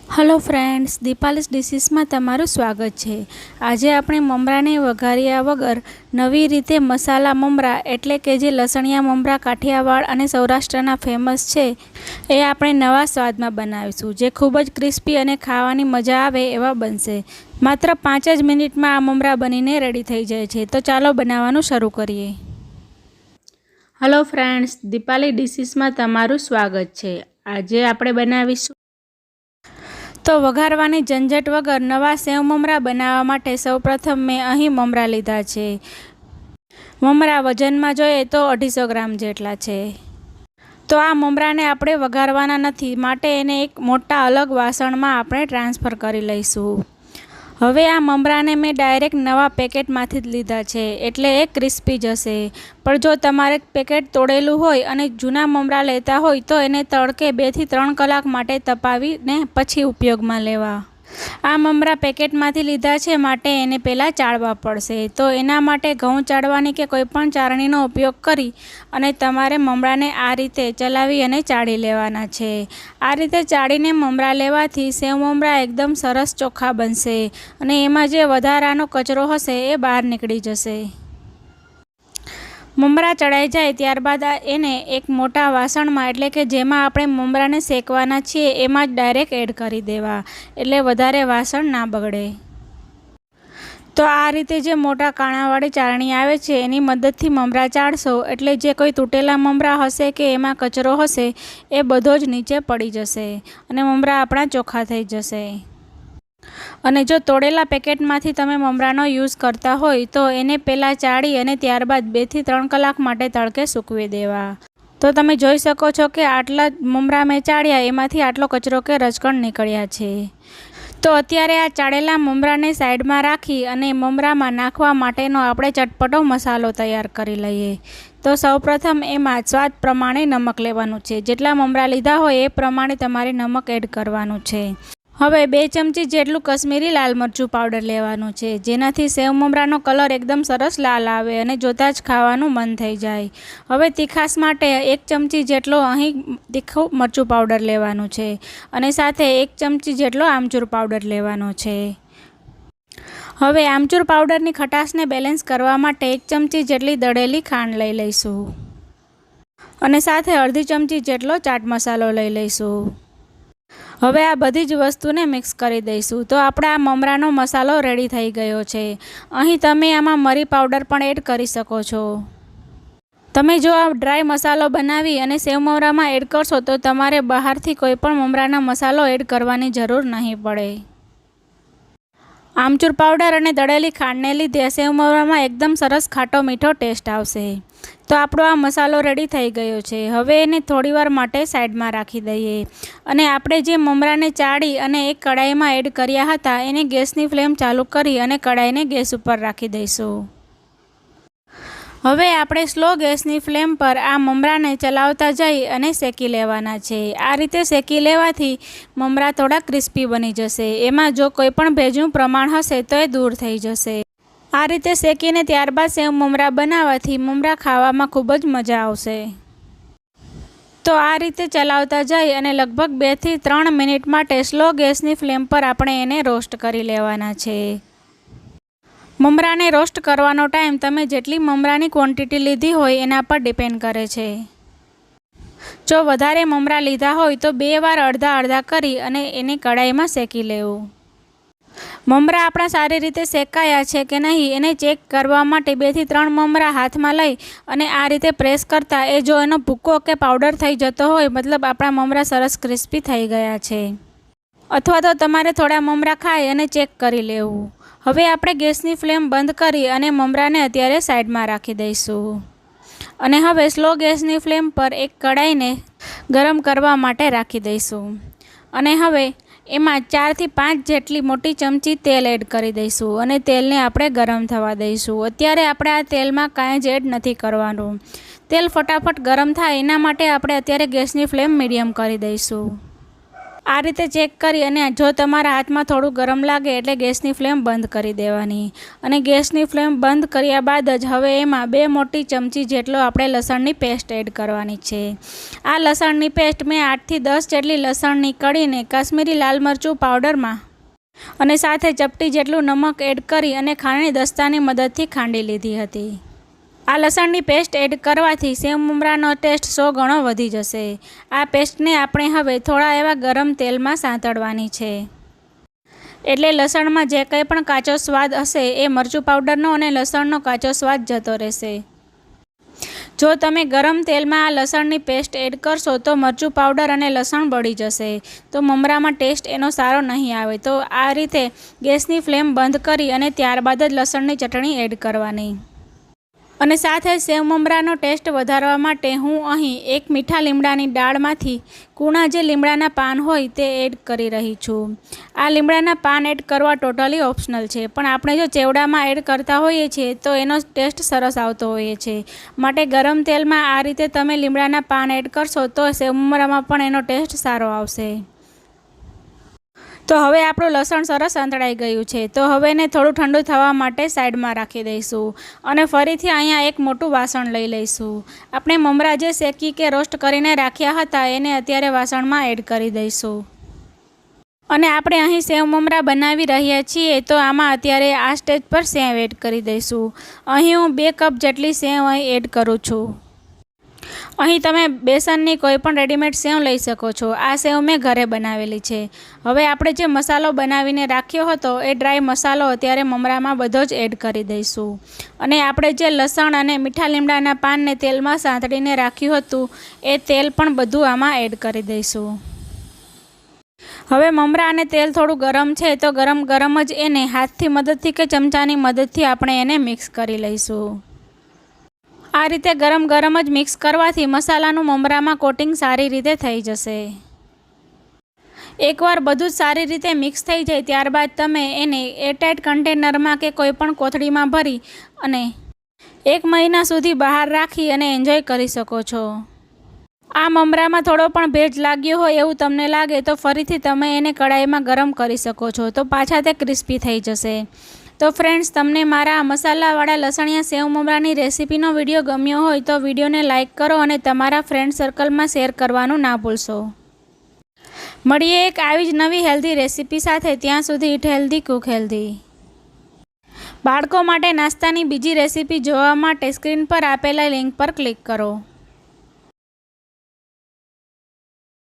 Hello friends, दीपालीस dishes में तमारुं स्वागत है। आज आपणे ममरा ने वघार्या वगर नवी रीते मसाला ममरा एटले के जे लसणिया ममरा काठियावाड़ अने सौराष्ट्रना फेमस है ए आपणे नवा स्वाद में बनावीशुं, जे खूब ज क्रिस्पी अने खावानी मजा आवे एवा बनशे। मात्र 5 ज मिनिट में आ ममरा बनीने रेडी थई जाय छे। तो चालो बनाववानुं शरू करीए। हेलो फ्रेंड्स, दीपाली डिशीज में तमारुं स्वागत है। आज आपणे बनावीशुं तो वघारवानी झंझट वगर नवा सेव ममरा बनावा माटे सौप्रथम मैं अहीं ममरा लीधा छे। ममरा वजन में जोईए तो 250 ग्राम जेटला छे। तो आ ममरा ने आपणे वघारवाना नथी, माटे एने एक मोटा अलग वासण में आपणे ट्रांसफर करी लईशुं। हवे आ ममरा ने मैं डायरेक्ट नवा पेकेट मांथी ज लीधा छे, एटले ए क्रिस्पी जशे। पण जो तमारे पेकेट तोड़ेलुं होय अने जूना ममरा लेता होय तो एने तड़के 2 થી 3 कलाक माटे तपावीने पछी उपयोग में लेवा। आ ममरा पेकेट मांथी लीधा छे माटे एने पहेला चाळवा पड़शे। तो एना माटे घऊं चाळवानी के कोईपण चाळणीनो उपयोग करी अने तमारे ममराने आ रीते चलावी अने चाળી लेवाना छे। आ रीते चाळीने ममरा लेवाथी सेव ममरा एकदम सरस चोखा बनशे अने एमां जे वधारानो कचरो हशे ए बहार निकળી जशे। ममरा चढ़ाई जाए त्यारबाद एने एक मोटा वासण में एटले के जेमां आपणे ममराने शेकवाना छीए एमां ज डायरेक्ट एड करी देवा, एटले वधारे वासण ना बगड़े। तो आ रीते जे मोटा काणावाળી चाळणी आवे छे एनी मददथी ममरा चाळशो एटले जे कोई तूटेला ममरा हशे के एमां कचरो हशे ए बधो ज नीचे पड़ी जशे अने ममरा आपणा चोखा थई जशे। अने जो तोड़ेला पेकेट मांथी तमे ममरानो यूज करता होय तो एने पहेला चाળી अने त्यारबाद 2 થી 3 कलाक माटे तड़के सूकवी देवा। तो तमे जोई शको छो के आटला ममरा में चाळ्या एमांथी आटलो कचरो के रजकण निकळ्या छे। तो अत्यारे आ चाळेला ममराने साइड में राखी अने ममरामां नाखवा माटेनो आपणे चटपटो मसालो तैयार करी लईए। तो सौप्रथम एमां स्वाद प्रमाणे नमक लेवानुं छे। जेटला ममरा लीधा होय ए प्रमाणे तमारे नमक एड करवानुं छे। हवे 2 चमची जेटलुं कश्मीरी लाल मरचुं पाउडर लेवानुं छे, जेनाथी सेव ममरानो कलर एकदम सरस लाल आवे अने जोता ज खावानुं मन थई जाय। हवे तीखास माटे 1 चमची जेटलो अहीं तीखुं मरचुं पाउडर लेवानुं छे अने साथे 1 चमची जेटलो आमचूर पाउडर लेवानो छे। हवे आमचूर पाउडरनी खटाशने बेलेन्स करवा माटे 1 चमची जेटली दळेली खांड लई लईशुं अने साथे अर्धी चमची जेटलो चाट मसालो लई लईशुं। हवे आ बधी ज वस्तुने मिक्स करी दईशुं। तो आपणे आ ममरानो मसालो रेडी थई गयो छे। अहीं तमे आमां मरी पाउडर पण एड करी शको छो। तमे जो आ ड्राय मसालो बनावी अने सेव ममरामां एड करशो तो तमारे बहारथी कोईपण ममरानो मसालो एड करवानी जरूर नहीं पड़े। आमचूर पाउडर अने दळेली खांडने लीधे सेव ममरामां एकदम सरस खाटो मीठो टेस्ट आवशे। तो आपणो आ मसालो रेडी थई गयो छे। हवे एने थोड़ीवार माटे साइड में राखी दईए अने आपणे जे ममराने चाળી अने एक कढ़ाई में एड कर्या हता एने गैसनी फ्लेम चालू करी अने कढ़ाईने गैस पर राखी दईशुं। हवे आपणे स्लो गैसनी फ्लेम पर आ ममराने चलावता जई अने शेकी लेवाना छे। आ रीते शेकी लेवाथी ममरा थोड़ा क्रिस्पी बनी जशे। एमां जो कोईपण भेजनुं प्रमाण हशे तो ए दूर थई जशे। आ रीते शेकीने त्यारबाद सेव ममरा बनाववाथी ममरा खावामां खूब ज मजा आवशे। तो आ रीते चलावता जई अने लगभग 2 થી 3 मिनिट माटे स्लो गैसनी फ्लेम पर आपणे एने रोस्ट करी लेवाना छे। ममराने रोस्ट करवानो टाइम तमे जेटली ममरानी क्वोंटिटी लीधी होय एना पर डिपेन्ड करे छे। जो वधारे ममरा लीधा होय तो 2 वार अर्धा अर्धा करी अने एने कढ़ाईमां शेकी लेवुं। ममरा आपणा सारी रीते शेकाया छे के नहीं एने चेक करवा माटे 2 થી 3 ममरा हाथ में लई अने आ रीते प्रेस करता ए जो एनो भूको के पाउडर थई जतो होय मतलब आपणा ममरा सरस क्रिस्पी थई गया छे। अथवा तो तमारे थोड़ा ममरा खाई अने चेक करी लेवुं। हवे आपणे गैसनी फ्लेम बंद करी अने ममराने अत्यारे साइड में राखी दईशुं अने हवे स्लो गैसनी फ्लेम पर एक कढ़ाईने गरम करवा माटे राखी दईशुं अने हवे एमां 4 થી 5 जेटली मोटी चमची तेल एड करी दईशुं अने तेलने आपणे गरम थवा दईशुं। अत्यारे आपणे आ तेलमां कांई ज एड नथी करवानुं। तेल फटाफट गरम थाय एना माटे आपणे अत्यारे गैसनी फ्लेम मीडियम करी दईशुं। આ રીતે ચેક કરી અને જો તમારા હાથમાં થોડું ગરમ લાગે એટલે ગેસની ફ્લેમ બંધ કરી દેવાની. અને ગેસની ફ્લેમ બંધ કર્યા બાદ જ હવે એમાં 2 મોટી ચમચી જેટલો આપણે લસણની પેસ્ટ એડ કરવાની છે. આ લસણની પેસ્ટ મેં 8 થી 10 જેટલી લસણની કળીને કાશ્મીરી લાલ મરચું પાવડરમાં અને સાથે ચપટી જેટલું નમક એડ કરી અને ખાંડની દસ્તાની મદદથી ખાંડી લીધી હતી. આ લસણની પેસ્ટ એડ કરવાથી સેવ મમરાનો ટેસ્ટ 100 ગણો વધી જશે. આ પેસ્ટને આપણે હવે થોડા એવા ગરમ તેલમાં સાંતળવાની છે. એટલે લસણમાં જે કંઈ પણ કાચો સ્વાદ હશે એ મરચું પાવડરનો અને લસણનો કાચો સ્વાદ જતો રહેશે. જો તમે ગરમ તેલમાં આ લસણની પેસ્ટ એડ કરશો તો મરચું પાવડર અને લસણ બળી જશે, તો મમરામાં ટેસ્ટ એનો સારો નહીં આવે. તો આ રીતે ગેસની ફ્લેમ બંધ કરી અને ત્યારબાદ જ લસણની ચટણી એડ કરવાની. અને સાથે સેવ મમરાનો ટેસ્ટ વધારવા માટે હું અહીં 1 મીઠા લીમડાની દાળમાંથી કૂણા જે લીમડાના પાન હોય તે એડ કરી રહી છું. આ લીમડાના પાન એડ કરવા ટોટલી ઓપ્શનલ છે, પણ આપણે જો ચેવડામાં એડ કરતા હોઈએ છીએ તો એનો ટેસ્ટ સરસ આવતો હોઈએ છે. માટે ગરમ તેલમાં આ રીતે તમે લીમડાના પાન એડ કરશો તો સેવ મમરામાં પણ એનો ટેસ્ટ સારો આવશે. તો હવે આપણું લસણ સરસ સાંતળાઈ ગયું છે. તો હવે એને થોડું ઠંડુ થવા માટે સાઈડમાં રાખી દઈશું અને ફરીથી અહીંયા એક મોટું વાસણ લઈ લઈશું. આપણે મમરા જે શેકી કે રોસ્ટ કરીને રાખ્યા હતા એને અત્યારે વાસણમાં એડ કરી દઈશું. અને આપણે અહીં સેવ મમરા બનાવી રહ્યા છીએ તો આમાં અત્યારે આ સ્ટેજ પર સેવ એડ કરી દઈશું. અહીં હું 2 કપ જેટલી સેવ અહીં એડ કરું છું. અહીં તમે બેસનની કોઈ પણ રેડીમેડ સેવ લઈ શકો છો. આ સેવ મેં ઘરે બનાવેલી છે. હવે આપણે જે મસાલો બનાવીને રાખ્યો હતો એ ડ્રાય મસાલો અત્યારે મમરામાં બધો જ એડ કરી દઈશું. અને આપણે જે લસણ અને મીઠા લીમડાના પાનને તેલમાં સાંતળીને રાખ્યું હતું એ તેલ પણ બધું આમાં એડ કરી દઈશું. હવે મમરા અને તેલ થોડું ગરમ છે તો ગરમ જ એને હાથની મદદથી કે ચમચાની મદદથી આપણે એને મિક્સ કરી લઈશું. આ રીતે ગરમ જ મિક્સ કરવાથી મસાલાનું મમરામાં કોટિંગ સારી રીતે થઈ જશે. એકવાર બધું જ સારી રીતે મિક્સ થઈ જાય ત્યારબાદ તમે એને એરટાઇટ કન્ટેનરમાં કે કોઈ પણ કોથળીમાં ભરી અને 1 મહિના સુધી બહાર રાખી અને એન્જોય કરી શકો છો. આ મમરામાં થોડો પણ ભેજ લાગ્યો હોય એવું તમને લાગે તો ફરીથી તમે એને કડાઈમાં ગરમ કરી શકો છો, તો પાછા તે ક્રિસ્પી થઈ જશે. તો ફ્રેન્ડ્સ, તમને મારા મસાલાવાળા લસણિયા સેવ મમરાની રેસીપીનો વિડીયો ગમ્યો હોય તો વિડીયોને લાઇક કરો અને તમારા ફ્રેન્ડ સર્કલમાં શેર કરવાનું ના ભૂલશો. મળીએ એક આવી જ નવી હેલ્ધી રેસીપી સાથે. ત્યાં સુધી ઇટ હેલ્ધી, કુક હેલ્ધી. બાળકો માટે નાસ્તાની બીજી રેસીપી જોવા માટે સ્ક્રીન પર આપેલા લિંક પર ક્લિક કરો.